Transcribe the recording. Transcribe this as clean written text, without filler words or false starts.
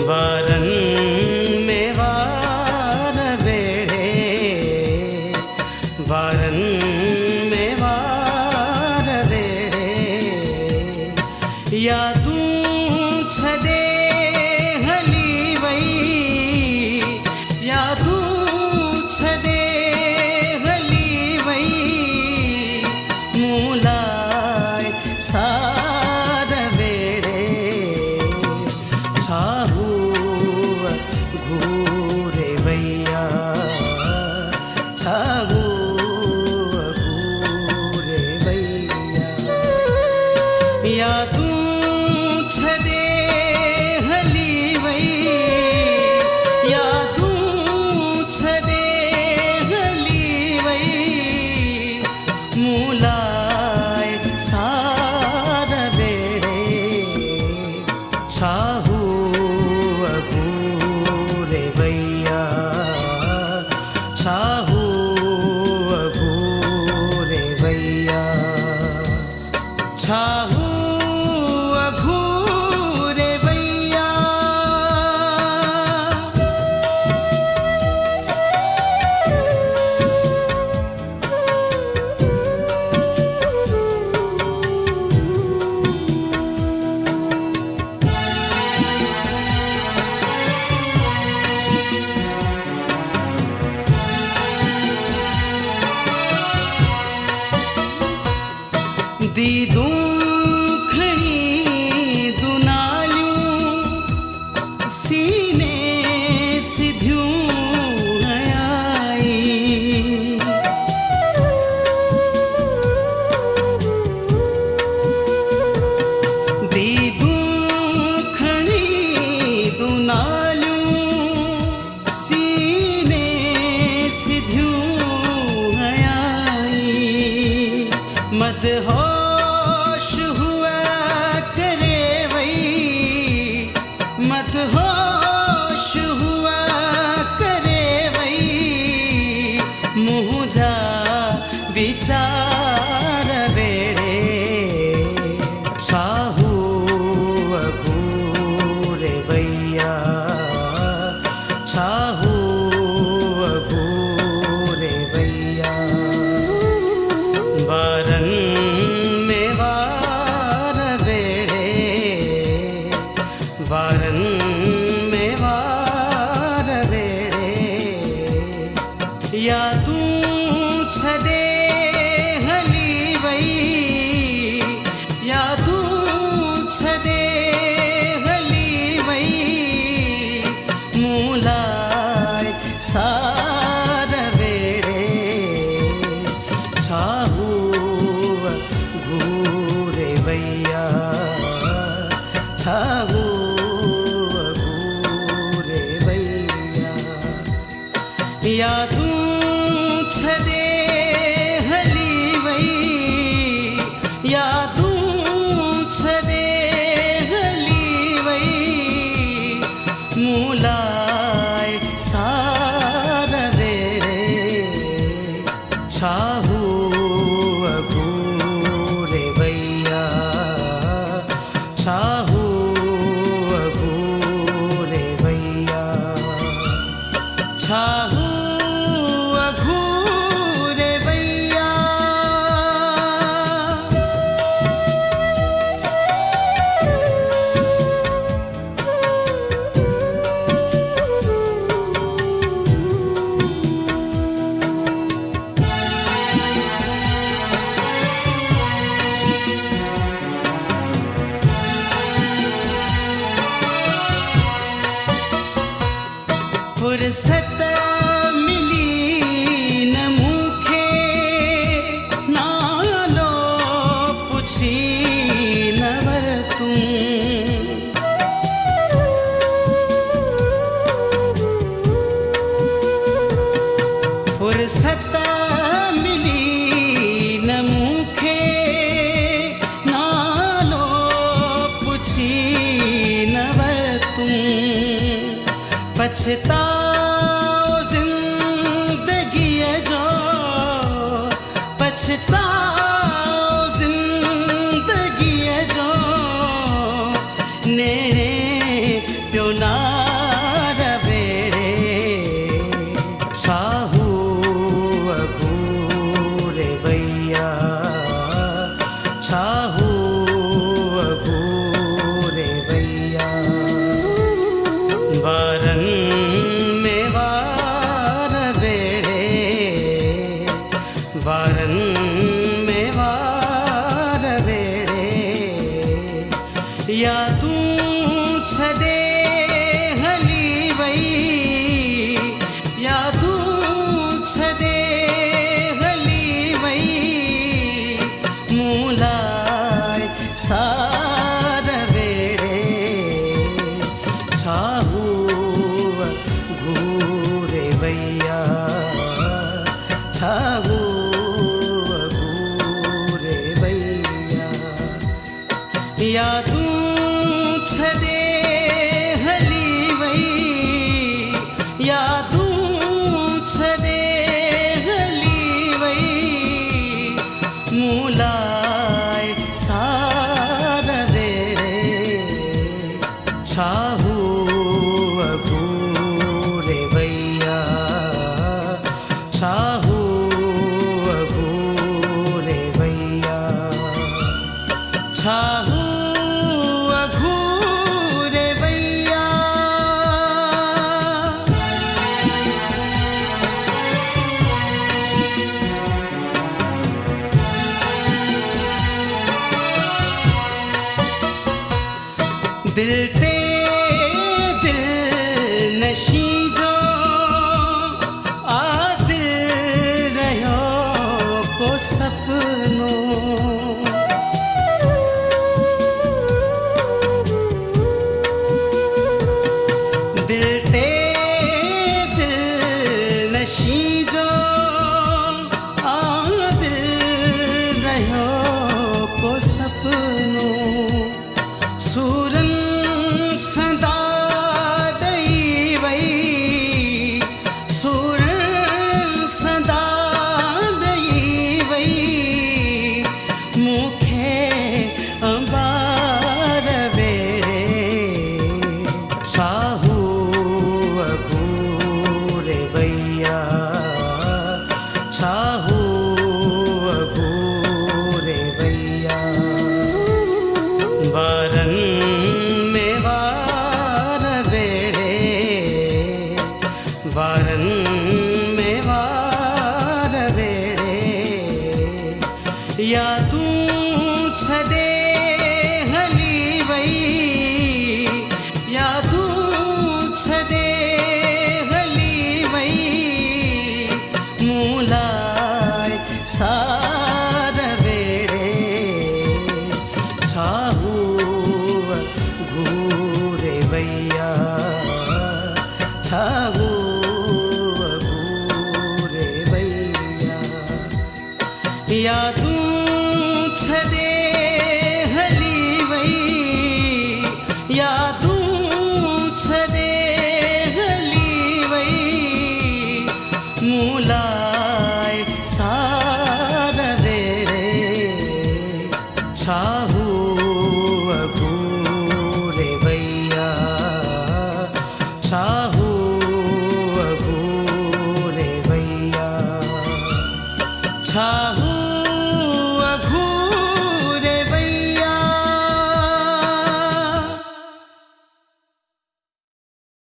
वारन में वार वेड़े, वारन में वार वेड़े, यादू छदे हली वई, यादू छदे हली वई, मूलाय सार वेड़े, छाहू घूरे वैया, छाहू घूरे वैया, यादू छदे हली वई, यादू छदे हली वई, मूलाय सार वेड़े, छाहू घूरे वैया, छाहू घूरे वैया, छाहू घूरे वैया। दीदू खड़ी दुनालियूं सीने सिधियूं आई, दीदू खड़ी दुनालियूं सीने सिधियूं आई, मदहोश हुआ करे वई, मदहोश हुआ करे वई, मुझा विचार वेड़े, छाहू घूरे वैया, छाहू घूरे वैया, वारन में वार वेड़े, वारन में वार वेड़े, यादू छदे हली वई, यादू छदे हली वई, मूलाय सार वेड़े, छाहू घूरे वैया, छाहू घूरे वैया, यादू छदे हली वई, यादू छदे हली वई, मूलाय सार वेड़े, छाहू घूरे वैया, छाहू घूरे वैया, छाहू घूरे वैया। फुर्सत मिली न मूंखे, नालो पुछी न वरतूं, फुर्सत मिली न मूंखे, नालो पुछी न वरतूं, पछताओ ज़िंदगीअ जो, पछताओ ज़िंदगीअ जो, नेड़े प्योनार वेड़े छाहू अगूरे वैया छाहू अगूरे वैया वारन में वार वेड़े वारन में वार वेड़े या तू छदे हली वई या तू छदे हली वई मूलाय सार वेड़े छाहू घूरे वैया छाहू घूरे वैया या तू छदे हली वई या तू छदे हली वई मूलाय सार वेड़े छाहू अगूरे वैया छाहू अगूरे वैया छाहू अघूरे वैया दिल ते दिल नशी जो आ दिल रहो को सपनों दिल ते दिल नशी जो आ दिल रहो को सपनों सूरन सदा दई वई सूरन सदा दई वई मुखे अंबार वेड़े छाहू अगूरे वैया छाहू अगूरे वैया वारन में वार वेड़े वारन में वार वेड़े या तू छदे हली वई या तू छदे हली वई मूलाय सार वेड़े छाहू घूरे वैया छाहू घूरे वैया या तू छदे हली वई या तू छदे हली वई मूलाय सार वेड़े छाहू अगूरे वैया छाहू अगूरे वैया छा